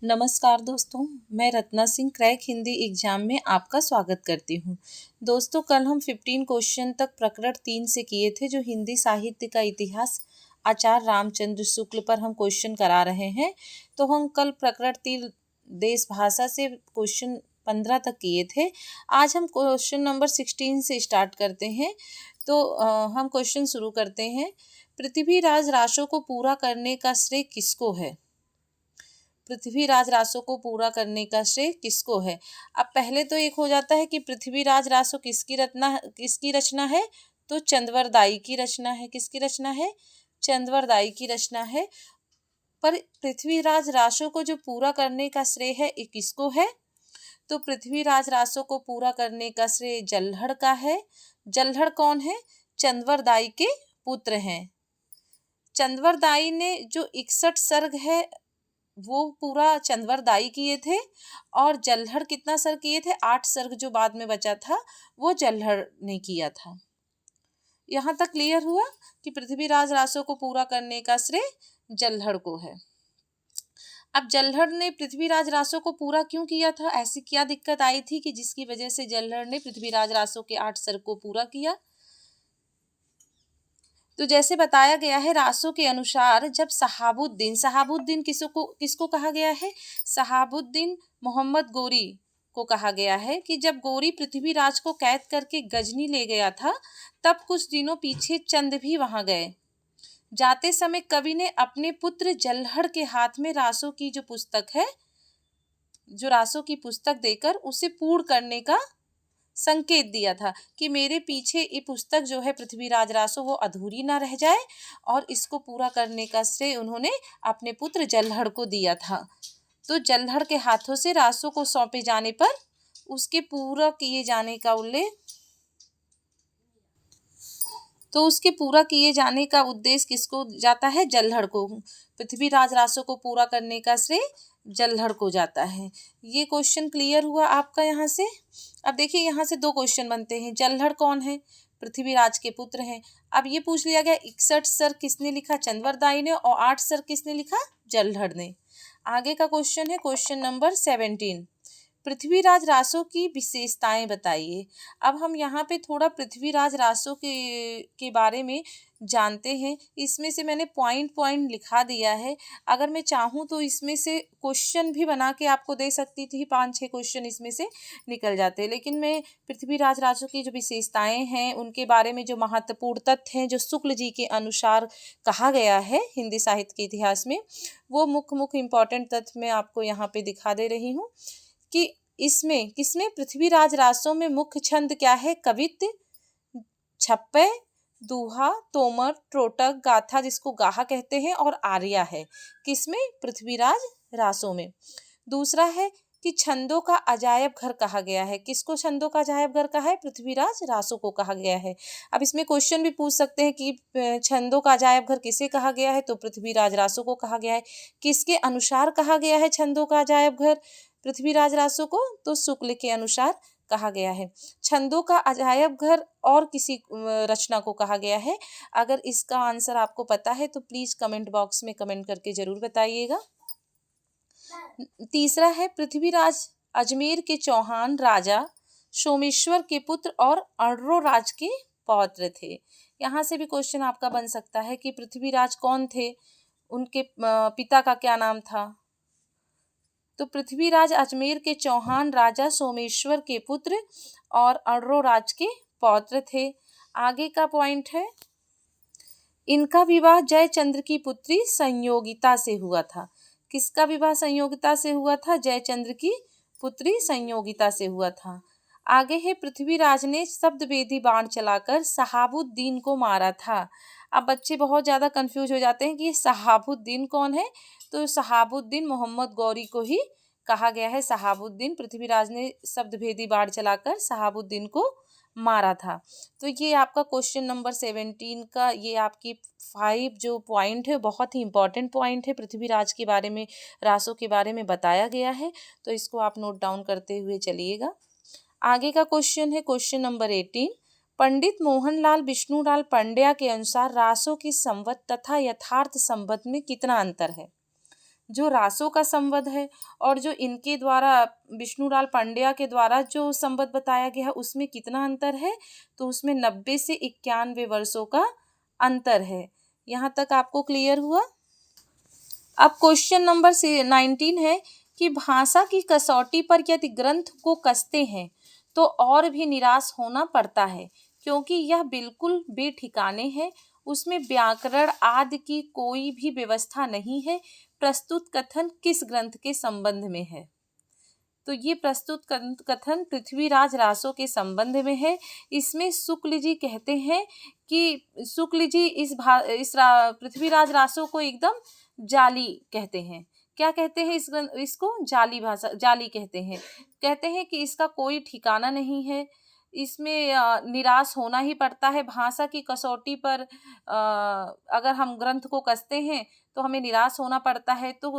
नमस्कार दोस्तों, मैं रत्ना सिंह क्रैक हिंदी एग्जाम में आपका स्वागत करती हूँ। दोस्तों, कल हम 15 क्वेश्चन तक प्रकरण 3 से किए थे, जो हिंदी साहित्य का इतिहास आचार्य रामचंद्र शुक्ल पर हम क्वेश्चन करा रहे हैं। तो हम कल प्रकरण 3 देश भाषा से क्वेश्चन 15 तक किए थे। आज हम क्वेश्चन नंबर 16 से स्टार्ट करते हैं। तो हम क्वेश्चन शुरू करते हैं। पृथ्वीराज रासो को पूरा करने का श्रेय किसको है? पृथ्वीराज रासो को पूरा करने का श्रेय किसको है? अब पहले तो एक हो जाता है कि पृथ्वीराज रासो किसकी रचना है? तो चंद्रवरदाई की रचना है। किसकी रचना है? चंद्रवरदाई की रचना है। पर पृथ्वीराज रासो को जो पूरा करने का श्रेय है, ये किसको है? तो पृथ्वीराज रासो को पूरा करने का श्रेय जल्हड़ का है। जल्हड़ कौन है? चंद्रवरदाई के पुत्र हैं। चंद्रवरदाई ने जो 61 सर्ग है वो पूरा चंद्रवरदाई किए थे, और जल्हड़ कितना सर्ग किए थे? 8 सर्ग जो बाद में बचा था वो जल्हड़ ने किया था। यहाँ तक क्लियर हुआ कि पृथ्वीराज रासो को पूरा करने का श्रेय जल्हड़ को है। अब जल्हड़ ने पृथ्वीराज रासो को पूरा क्यों किया था? ऐसी क्या दिक्कत आई थी कि जिसकी वजह से जल्हड़ ने पृथ्वीराज रासो के 8 सर्ग को पूरा किया? तो जैसे बताया गया है रासो के अनुसार, जब सहाबुद्दीन किसको कहा गया है? सहाबुद्दीन मोहम्मद गोरी को कहा गया है कि जब गोरी पृथ्वीराज को कैद करके गजनी ले गया था, तब कुछ दिनों पीछे चंद भी वहां गए। जाते समय कवि ने अपने पुत्र जल्हड़ के हाथ में रासो की पुस्तक देकर उसे पूर्ण करने का संकेत दिया था कि मेरे पीछे ये पुस्तक जो है पृथ्वीराज रासो, वो अधूरी ना रह जाए, और इसको पूरा करने का श्रेय उन्होंने अपने पुत्र जल्हड़ को दिया था। तो जल्हड़ के हाथों से रासो को सौंपे जाने पर उसके पूरा किए जाने का उद्देश्य किसको जाता है? जल्हड़ को। पृथ्वीराज रासो को पूरा करने का श्रेय जल्हड़ को जाता है। ये क्वेश्चन क्लियर हुआ आपका यहाँ से। अब देखिए, यहाँ से 2 क्वेश्चन बनते हैं। जल्हड़ कौन है? पृथ्वीराज के पुत्र हैं। अब ये पूछ लिया गया 61 सर्ग किसने लिखा? चंद्रवरदाई ने। और 8 सर्ग किसने लिखा? जल्हड़ ने। आगे का क्वेश्चन है क्वेश्चन नंबर 17। पृथ्वीराज रासो की विशेषताएं बताइए। अब हम यहाँ पे थोड़ा पृथ्वीराज रासो के बारे में जानते हैं। इसमें से मैंने पॉइंट लिखा दिया है। अगर मैं चाहूँ तो इसमें से क्वेश्चन भी बना के आपको दे सकती थी। 5-6 क्वेश्चन इसमें से निकल जाते, लेकिन मैं पृथ्वीराज रासो की जो विशेषताएं हैं, उनके बारे में जो महत्वपूर्ण तथ्य हैं, जो शुक्ल जी के अनुसार कहा गया है हिंदी साहित्य के इतिहास में, वो मुख्य इंपॉर्टेंट तथ्य मैं आपको यहाँ पे दिखा दे रही हूँ कि किसमें पृथ्वीराज रासो में मुख्य छंद क्या है? कवित्त, छप्पय, दोहा, तोमर, त्रोटक, गाथा जिसको गाहा कहते हैं, और आर्या है। किसमें? पृथ्वीराज रासो में। दूसरा है कि छंदों का अजायब घर कहा गया है। किसको छंदों का अजायब घर कहा है? पृथ्वीराज रासो को कहा गया है। अब इसमें क्वेश्चन भी पूछ सकते हैं कि छंदों का अजायब घर किसे कहा गया है? तो पृथ्वीराज रासो को कहा गया है। किसके अनुसार कहा गया है छंदों का अजायब घर पृथ्वीराज रासो को? तो शुक्ल के अनुसार कहा गया है। छंदों का अजायब घर और किसी रचना को कहा गया है? अगर इसका आंसर आपको पता है तो प्लीज कमेंट बॉक्स में कमेंट करके जरूर बताइएगा। तीसरा है पृथ्वीराज अजमेर के चौहान राजा सोमेश्वर के पुत्र और अर्रो राज के पौत्र थे। यहाँ से भी क्वेश्चन आपका बन सकता है कि पृथ्वीराज कौन थे, उनके पिता का क्या नाम था? तो पृथ्वीराज अजमेर के चौहान राजा सोमेश्वर के पुत्र और अर्रो राज के पौत्र थे। आगे का पॉइंट है, इनका विवाह जयचंद्र की पुत्री संयोगिता से हुआ था। किसका विवाह संयोगिता से हुआ था? जयचंद्र की पुत्री संयोगिता से हुआ था। आगे है पृथ्वीराज ने शब्दवेदी बाण चलाकर सहाबुद्दीन को मारा था। अब बच्चे बहुत ज़्यादा कंफ्यूज हो जाते हैं कि ये सहाबुद्दीन कौन है? तो सहाबुद्दीन मोहम्मद गौरी को ही कहा गया है। सहाबुद्दीन, पृथ्वीराज ने शब्दभेदी बाण चलाकर सहाबुद्दीन को मारा था। तो ये आपका क्वेश्चन नंबर 17 का ये आपकी 5 जो पॉइंट है, बहुत ही इंपॉर्टेंट पॉइंट है। पृथ्वीराज के बारे में, रासो के बारे में बताया गया है, तो इसको आप नोट डाउन करते हुए चलिएगा। आगे का क्वेश्चन है क्वेश्चन नंबर 18। पंडित मोहनलाल विष्णुलाल पंड्या के अनुसार रासो की संवत तथा यथार्थ संवत में कितना अंतर है? जो रासों का संबंध है और जो इनके द्वारा विष्णुलाल पंड्या के द्वारा जो संबंध बताया गया है उसमें कितना अंतर है, तो उसमें 90 से 91 वर्षों का अंतर है। यहाँ तक आपको क्लियर हुआ। अब क्वेश्चन नंबर 19 है कि भाषा की कसौटी पर यदि ग्रंथ को कसते हैं तो और भी निराश होना पड़ता है, क्योंकि यह बिल्कुल बेठिकाने है, उसमें व्याकरण आदि की कोई भी व्यवस्था नहीं है। प्रस्तुत कथन किस ग्रंथ के संबंध में है? तो ये प्रस्तुत कथन पृथ्वीराज रासो के संबंध में है। इसमें शुक्ल जी कहते हैं कि शुक्ल जी पृथ्वीराज रासो को एकदम जाली कहते हैं। क्या कहते हैं? इसको जाली भाषा, जाली कहते हैं। कहते हैं कि इसका कोई ठिकाना नहीं है, इसमें निराश होना ही पड़ता है। भाषा की कसौटी पर अगर हम ग्रंथ को कसते हैं तो हमें निराश होना पड़ता है। तो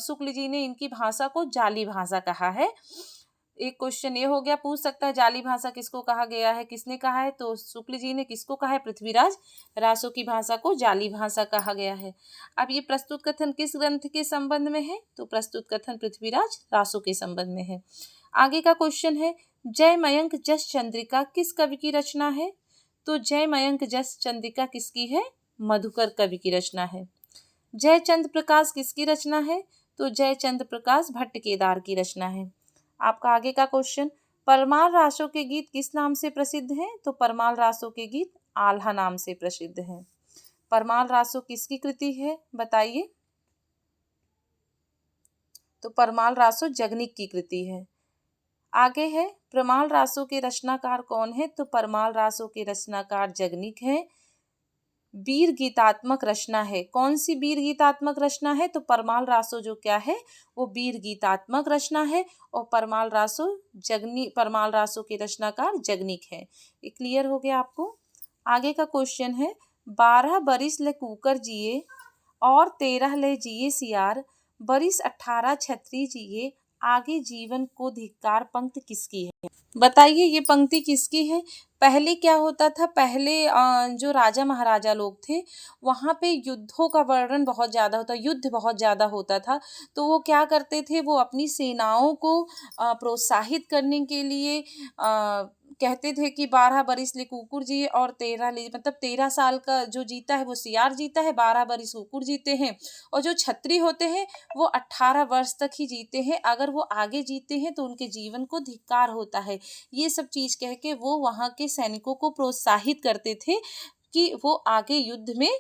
शुक्ल जी ने इनकी भाषा को जाली भाषा कहा है। एक क्वेश्चन ये हो गया, पूछ सकता है जाली भाषा किसको कहा गया है, किसने कहा है? तो शुक्ल जी ने किसको कहा है? पृथ्वीराज रासो की भाषा को जाली भाषा कहा गया है। अब ये प्रस्तुत कथन किस ग्रंथ के संबंध में है? तो प्रस्तुत कथन पृथ्वीराज रासो के संबंध में है। आगे का क्वेश्चन है, जय मयंक जस चंद्रिका किस कवि की रचना है? तो जय मयंक जस चंद्रिका किसकी है? मधुकर कवि की रचना है। जय चंद्र प्रकाश किसकी रचना है? तो जय चंद्र प्रकाश भट्ट केदार की रचना है। आपका आगे का क्वेश्चन, परमाल रासो के गीत किस नाम से प्रसिद्ध हैं? तो परमाल रासो के गीत आल्हा नाम से प्रसिद्ध हैं। परमाल रासो किसकी कृति है, बताइए? तो परमाल रासो जगनिक की कृति है। आगे है, परमाल रासो के रचनाकार कौन है? तो परमाल रासो के रचनाकार जगनिक है। वीर गीतात्मक रचना है, कौन सी वीर गीतात्मक रचना है? तो परमाल रासो जो क्या है, वो वीर गीतात्मक रचना है। और परमाल रासो के रचनाकार जगनिक है। ये क्लियर हो गया आपको। आगे का क्वेश्चन है, 12 बरिस ले कुकर जिए और 13 ले जिए सियार, बरिस 18 छत्री जिए, आगे जीवन को धिक्कार पंक्ति किसकी है? बताइए ये पंक्ति किसकी है? पहले क्या होता था, पहले जो राजा महाराजा लोग थे वहाँ पे युद्धों का वर्णन बहुत ज़्यादा होता, युद्ध बहुत ज़्यादा होता था। तो वो क्या करते थे, वो अपनी सेनाओं को प्रोत्साहित करने के लिए कहते थे कि 12 बरिस ले कुकुर जिए और 13 ले, मतलब 13 साल का जो जीता है वो सियार जीता है, 12 बरिस कुकुर जीते हैं। और जो छत्री होते हैं वो 18 वर्ष तक ही जीते हैं, अगर वो आगे जीते हैं तो उनके जीवन को धिक्कार होता है। ये सब चीज कह के वो वहाँ के सैनिकों को प्रोत्साहित करते थे कि वो आगे युद्ध में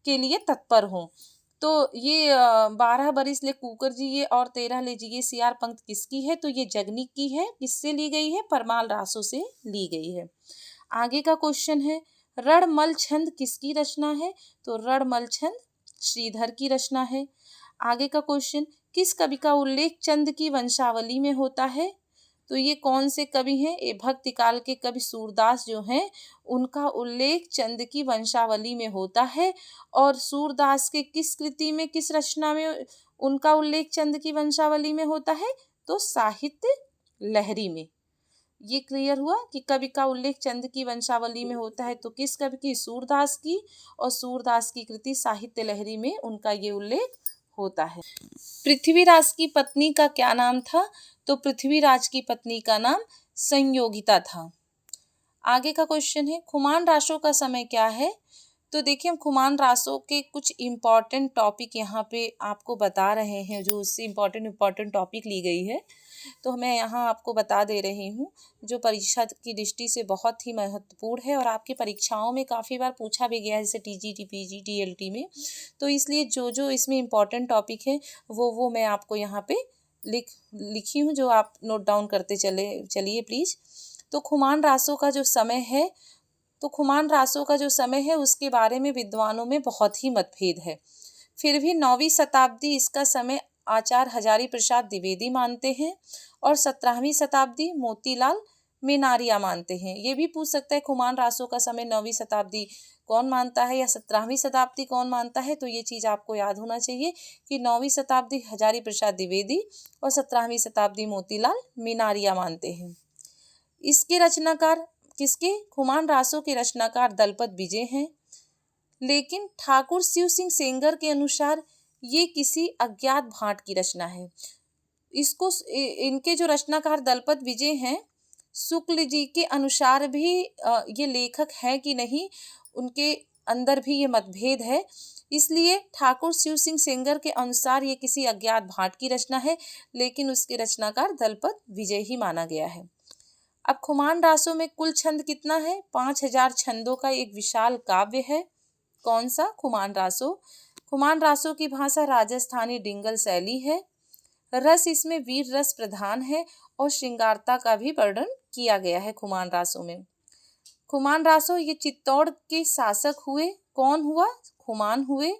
के लिए तत्पर हों। तो ये 12 बरिस ले कुकर जिए और 13 ले जिए सियार पंक्ति किसकी है? तो ये जगनिक की है। किससे ली गई है? परमाल रासो से ली गई है। आगे का क्वेश्चन है, रणमल छंद किसकी रचना है? तो रणमल छंद श्रीधर की रचना है। आगे का क्वेश्चन, किस कवि का उल्लेख चंद की वंशावली में होता है? तो ये कौन से कवि हैं? ये भक्ति काल के कवि सूरदास जो हैं उनका उल्लेख चंद की वंशावली में होता है। और सूरदास के किस कृति में, किस रचना में उनका उल्लेख चंद की वंशावली में होता है? तो साहित्य लहरी में। ये क्लियर हुआ कि कवि का उल्लेख चंद की वंशावली में होता है तो किस कवि की? सूरदास की। और सूरदास की कृति साहित्य लहरी में उनका ये उल्लेख होता है। पृथ्वीराज की पत्नी का क्या नाम था? तो पृथ्वीराज की पत्नी का नाम संयोगिता था। आगे का क्वेश्चन है, खुमान रासो का समय क्या है? तो देखिए हम खुमान रासो के कुछ इम्पॉर्टेंट टॉपिक यहाँ पे आपको बता रहे हैं, जो उससे इम्पॉर्टेंट टॉपिक ली गई है तो मैं यहाँ आपको बता दे रही हूँ, जो परीक्षा की दृष्टि से बहुत ही महत्वपूर्ण है और आपकी परीक्षाओं में काफ़ी बार पूछा भी गया है, जैसे TGT PG TLT में। तो इसलिए जो जो इसमें इम्पॉर्टेंट टॉपिक है वो मैं आपको यहाँ पे लिखी हूँ, जो आप नोट डाउन करते चलिए प्लीज़। तो खुमान रासो का जो समय है उसके बारे में विद्वानों में बहुत ही मतभेद है। फिर भी 9वीं शताब्दी इसका समय आचार्य हजारी प्रसाद द्विवेदी मानते हैं और 17वीं शताब्दी मोतीलाल मेनारिया मानते हैं। ये भी पूछ सकता है खुमान रासो का समय 9वीं शताब्दी कौन मानता है या 17वीं शताब्दी कौन मानता है? तो ये चीज़ आपको याद होना चाहिए कि 9वीं शताब्दी हजारी प्रसाद द्विवेदी और 17वीं शताब्दी मोतीलाल मेनारिया मानते हैं। इसके रचनाकार किसके? खुमान रासो के रचनाकार दलपत विजय हैं। लेकिन ठाकुर शिव सिंह सेंगर के अनुसार ये किसी अज्ञात भाट की रचना है। इसको इनके जो रचनाकार दलपत विजय हैं, शुक्ल जी के अनुसार भी ये लेखक है कि नहीं, उनके अंदर भी ये मतभेद है। इसलिए ठाकुर शिव सिंह सेंगर के अनुसार ये किसी अज्ञात भाट की रचना है, लेकिन उसके रचनाकार दलपत विजय ही माना गया है। अब खुमान रासों में कुल छंद कितना है? 5000 छंदों का एक विशाल काव्य है। कौन सा? खुमान रासो। खुमान रासों की भाषा राजस्थानी डिंगल शैली है। रस इसमें वीर रस प्रधान है और श्रृंगारता का भी वर्णन किया गया है खुमान रासों में। खुमान रासो ये चित्तौड़ के शासक हुए। कौन हुआ? खुमान हुए।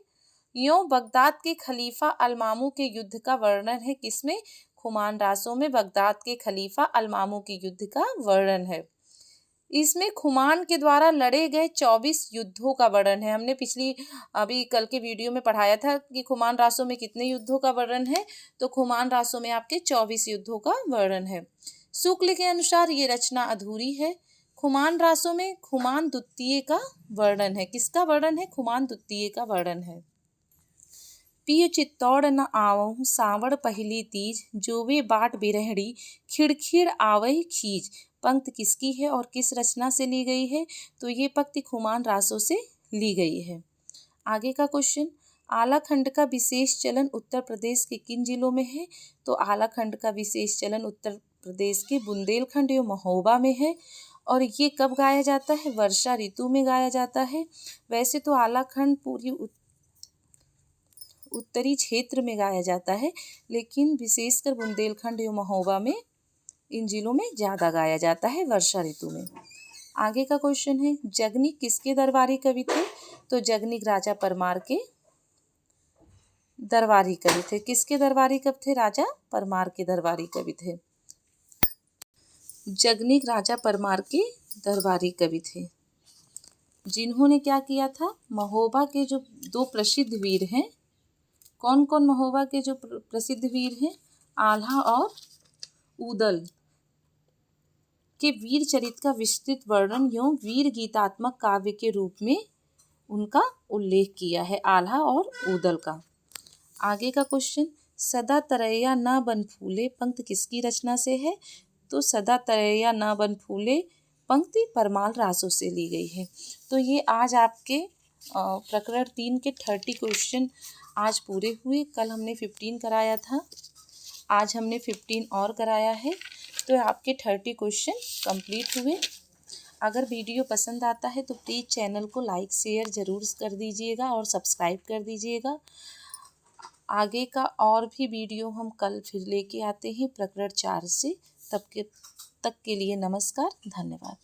यों बगदाद के खलीफा अलमामू के युद्ध का वर्णन है। किसमें? खुमान रासों में बगदाद के खलीफा अलमामू के युद्ध का वर्णन है। इसमें खुमान के द्वारा लड़े गए 24 युद्धों का वर्णन है। हमने अभी कल के वीडियो में पढ़ाया था कि खुमान रासों में कितने युद्धों का वर्णन है, तो खुमान रासों में आपके 24 युद्धों का वर्णन है। शुक्ल के अनुसार ये रचना अधूरी है। खुमान रासों में खुमान द्वितीय का वर्णन है। किसका वर्णन है? खुमान द्वितीय का वर्णन है। पिय चित्तौड़ न आवहु सांवड़ पहली तीज, जोवे बाट बिरहड़ी खिड़खिड़ आवई खीज। पंक्ति किसकी है और किस रचना से ली गई है? तो ये पंक्ति खुमान रासों से ली गई है। आगे का क्वेश्चन, आलाखंड का विशेष चलन उत्तर प्रदेश के किन जिलों में है? तो आलाखंड का विशेष चलन उत्तर प्रदेश के बुंदेलखंड एवं महोबा में है। और ये कब गाया जाता है? वर्षा ऋतु में गाया जाता है। वैसे तो आलाखंड पूरी उत्तरी क्षेत्र में गाया जाता है, लेकिन विशेषकर बुंदेलखंड एवं महोबा में, इन जिलों में ज़्यादा गाया जाता है वर्षा ऋतु में। आगे का क्वेश्चन है, जगनीक किसके दरबारी कवि थे? तो जगनीक राजा परमार के दरबारी कवि थे। किसके दरबारी कवि थे? राजा परमार के दरबारी कवि थे। जगनीक राजा परमार के दरबारी कवि थे, जिन्होंने क्या किया था? महोबा के जो 2 प्रसिद्ध वीर हैं, कौन कौन महोबा के जो प्रसिद्ध वीर हैं? आल्हा और उदल के वीर चरित्र का विस्तृत वर्णन एवं वीर गीतात्मक काव्य के रूप में उनका उल्लेख किया है, आल्हा और उदल का। आगे का क्वेश्चन, सदा तरैया न बन फूले पंक्ति किसकी रचना से है? तो सदा तरैया न बन फूले पंक्ति परमाल रासों से ली गई है। तो ये आज आपके प्रकरण 3 के 30 क्वेश्चन आज पूरे हुए। कल हमने 15 कराया था, आज हमने 15 और कराया है, तो आपके 30 क्वेश्चन कंप्लीट हुए। अगर वीडियो पसंद आता है तो प्लीज़ चैनल को लाइक शेयर ज़रूर कर दीजिएगा और सब्सक्राइब कर दीजिएगा। आगे का और भी वीडियो हम कल फिर लेके आते हैं प्रकरण 4 से। तब तक के लिए नमस्कार, धन्यवाद।